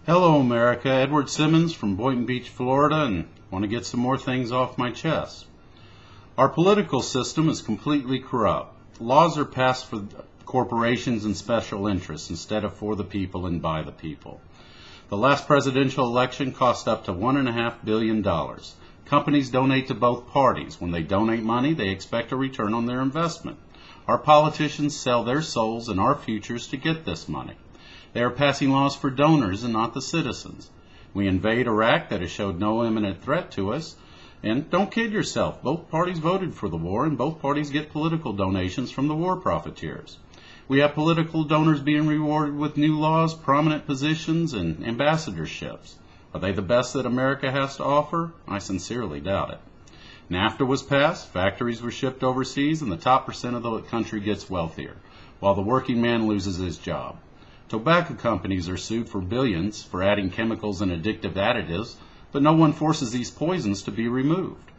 Hello, America. Edward Simmons from Boynton Beach, Florida, and want to get some more things off my chest. Our political system is completely corrupt. Laws are passed for corporations and special interests instead of for the people and by the people. The last presidential election cost up to $1.5 billion. Companies donate to both parties. When they donate money, they expect a return on their investment. Our politicians sell their souls and our futures to get this money. They are passing laws for donors and not the citizens. We invade Iraq that has showed no imminent threat to us. And don't kid yourself, both parties voted for the war and both parties get political donations from the war profiteers. We have political donors being rewarded with new laws, prominent positions, and ambassadorships. Are they the best that America has to offer? I sincerely doubt it. NAFTA was passed, factories were shipped overseas, and the top percent of the country gets wealthier, while the working man loses his job. Tobacco companies are sued for billions for adding chemicals and addictive additives, but no one forces these poisons to be removed.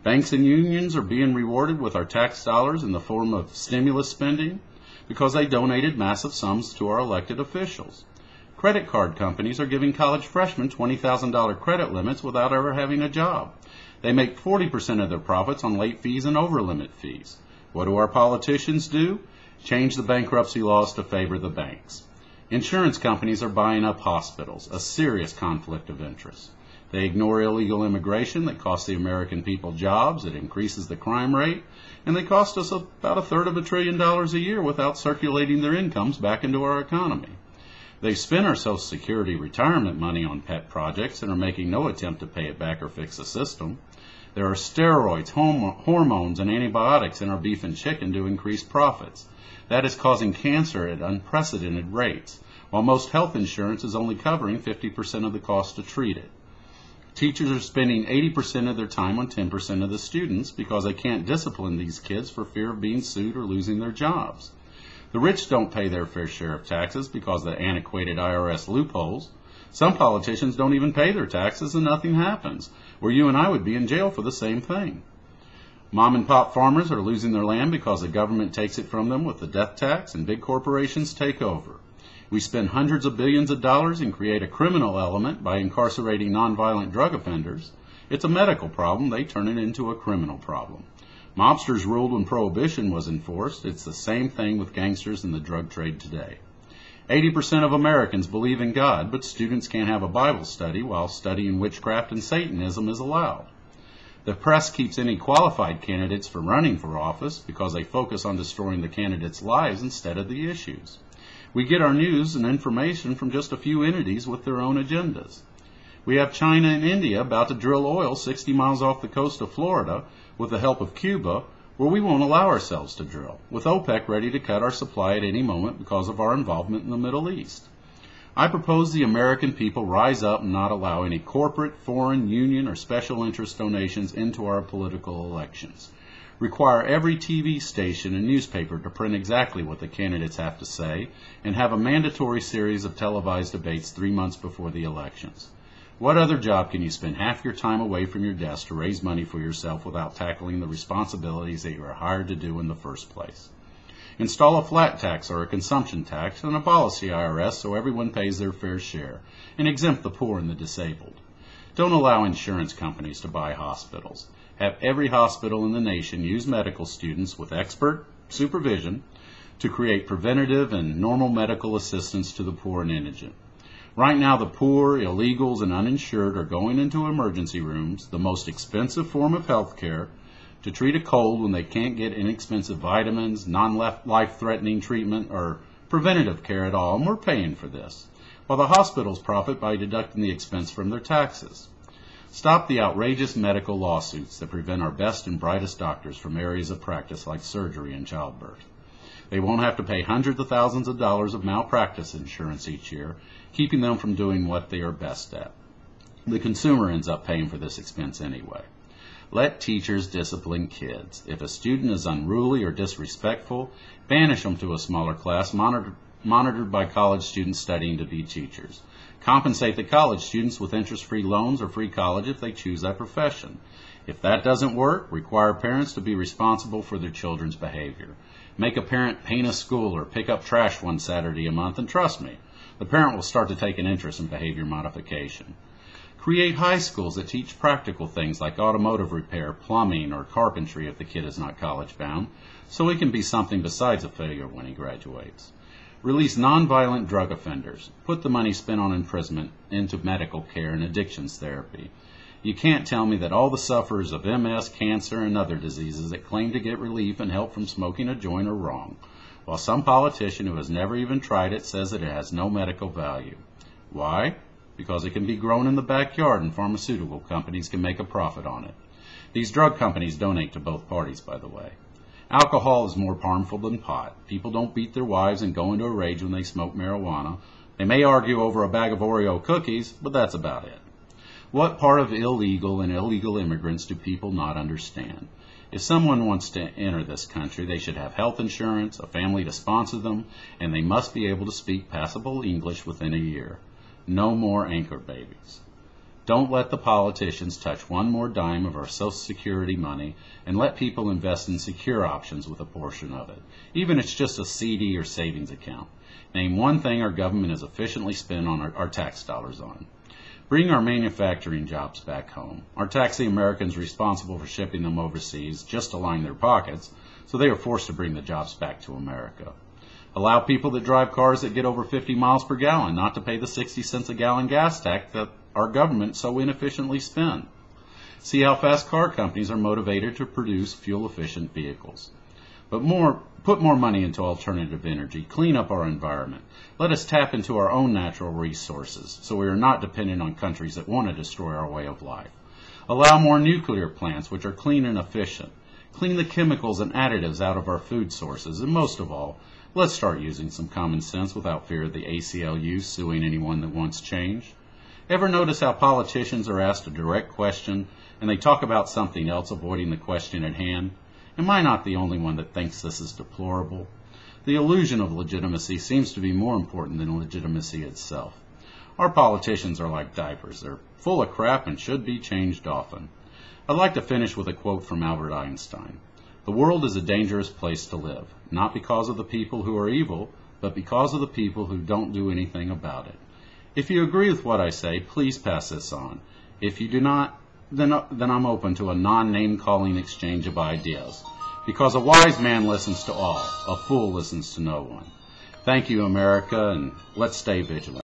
Banks and unions are being rewarded with our tax dollars in the form of stimulus spending because they donated massive sums to our elected officials. Credit card companies are giving college freshmen $20,000 credit limits without ever having a job. They make 40% of their profits on late fees and over-limit fees. What do our politicians do? Change the bankruptcy laws to favor the banks. Insurance companies are buying up hospitals, a serious conflict of interest. They ignore illegal immigration that costs the American people jobs, it increases the crime rate, and they cost us about $1/3 trillion a year without circulating their incomes back into our economy. They spend our Social Security retirement money on pet projects and are making no attempt to pay it back or fix the system. There are steroids, hormones, and antibiotics in our beef and chicken to increase profits. That is causing cancer at unprecedented rates, while most health insurance is only covering 50% of the cost to treat it. Teachers are spending 80% of their time on 10% of the students because they can't discipline these kids for fear of being sued or losing their jobs. The rich don't pay their fair share of taxes because of the antiquated IRS loopholes. Some politicians don't even pay their taxes and nothing happens, where you and I would be in jail for the same thing. Mom and pop farmers are losing their land because the government takes it from them with the death tax and big corporations take over. We spend hundreds of billions of dollars and create a criminal element by incarcerating nonviolent drug offenders. It's a medical problem, they turn it into a criminal problem. Mobsters ruled when Prohibition was enforced. It's the same thing with gangsters in the drug trade today. 80% of Americans believe in God, but students can't have a Bible study while studying witchcraft and Satanism is allowed. The press keeps any qualified candidates from running for office because they focus on destroying the candidates' lives instead of the issues. We get our news and information from just a few entities with their own agendas. We have China and India about to drill oil 60 miles off the coast of Florida with the help of Cuba, where we won't allow ourselves to drill, with OPEC ready to cut our supply at any moment because of our involvement in the Middle East. I propose the American people rise up and not allow any corporate, foreign, union, or special interest donations into our political elections. Require every TV station and newspaper to print exactly what the candidates have to say, and have a mandatory series of televised debates 3 months before the elections. What other job can you spend half your time away from your desk to raise money for yourself without tackling the responsibilities that you are hired to do in the first place? Install a flat tax or a consumption tax and abolish the IRS so everyone pays their fair share, and exempt the poor and the disabled. Don't allow insurance companies to buy hospitals. Have every hospital in the nation use medical students with expert supervision to create preventative and normal medical assistance to the poor and indigent. Right now, the poor, illegals, and uninsured are going into emergency rooms, the most expensive form of health care, to treat a cold when they can't get inexpensive vitamins, non-life-threatening treatment, or preventative care at all, and we're paying for this, while the hospitals profit by deducting the expense from their taxes. Stop the outrageous medical lawsuits that prevent our best and brightest doctors from areas of practice like surgery and childbirth. They won't have to pay hundreds of thousands of dollars of malpractice insurance each year, keeping them from doing what they are best at. The consumer ends up paying for this expense anyway. Let teachers discipline kids. If a student is unruly or disrespectful, banish them to a smaller class monitored by college students studying to be teachers. Compensate the college students with interest-free loans or free college if they choose that profession. If that doesn't work, require parents to be responsible for their children's behavior. Make a parent paint a school or pick up trash one Saturday a month, and trust me, the parent will start to take an interest in behavior modification. Create high schools that teach practical things like automotive repair, plumbing, or carpentry if the kid is not college bound, so he can be something besides a failure when he graduates. Release nonviolent drug offenders. Put the money spent on imprisonment into medical care and addictions therapy. You can't tell me that all the sufferers of MS, cancer, and other diseases that claim to get relief and help from smoking a joint are wrong, while some politician who has never even tried it says that it has no medical value. Why? Because it can be grown in the backyard and pharmaceutical companies can make a profit on it. These drug companies donate to both parties, by the way. Alcohol is more harmful than pot. People don't beat their wives and go into a rage when they smoke marijuana. They may argue over a bag of Oreo cookies, but that's about it. What part of illegal and illegal immigrants do people not understand? If someone wants to enter this country, they should have health insurance, a family to sponsor them, and they must be able to speak passable English within a year. No more anchor babies. Don't let the politicians touch one more dime of our Social Security money, and let people invest in secure options with a portion of it, even if it's just a CD or savings account. Name one thing our government has efficiently spent on our tax dollars on. Bring our manufacturing jobs back home. Or tax the Americans responsible for shipping them overseas just to line their pockets, so they are forced to bring the jobs back to America. Allow people that drive cars that get over 50 miles per gallon not to pay the 60 cents a gallon gas tax that our government so inefficiently spends. See how fast car companies are motivated to produce fuel-efficient vehicles. But put more money into alternative energy. Clean up our environment. Let us tap into our own natural resources so we are not dependent on countries that want to destroy our way of life. Allow more nuclear plants which are clean and efficient. Clean the chemicals and additives out of our food sources. And most of all, let's start using some common sense without fear of the ACLU suing anyone that wants change. Ever notice how politicians are asked a direct question and they talk about something else, avoiding the question at hand? Am I not the only one that thinks this is deplorable? The illusion of legitimacy seems to be more important than legitimacy itself. Our politicians are like diapers. They're full of crap and should be changed often. I'd like to finish with a quote from Albert Einstein. The world is a dangerous place to live, not because of the people who are evil, but because of the people who don't do anything about it. If you agree with what I say, please pass this on. If you do not, then I'm open to a non-name-calling exchange of ideas. Because a wise man listens to all, a fool listens to no one. Thank you, America, and let's stay vigilant.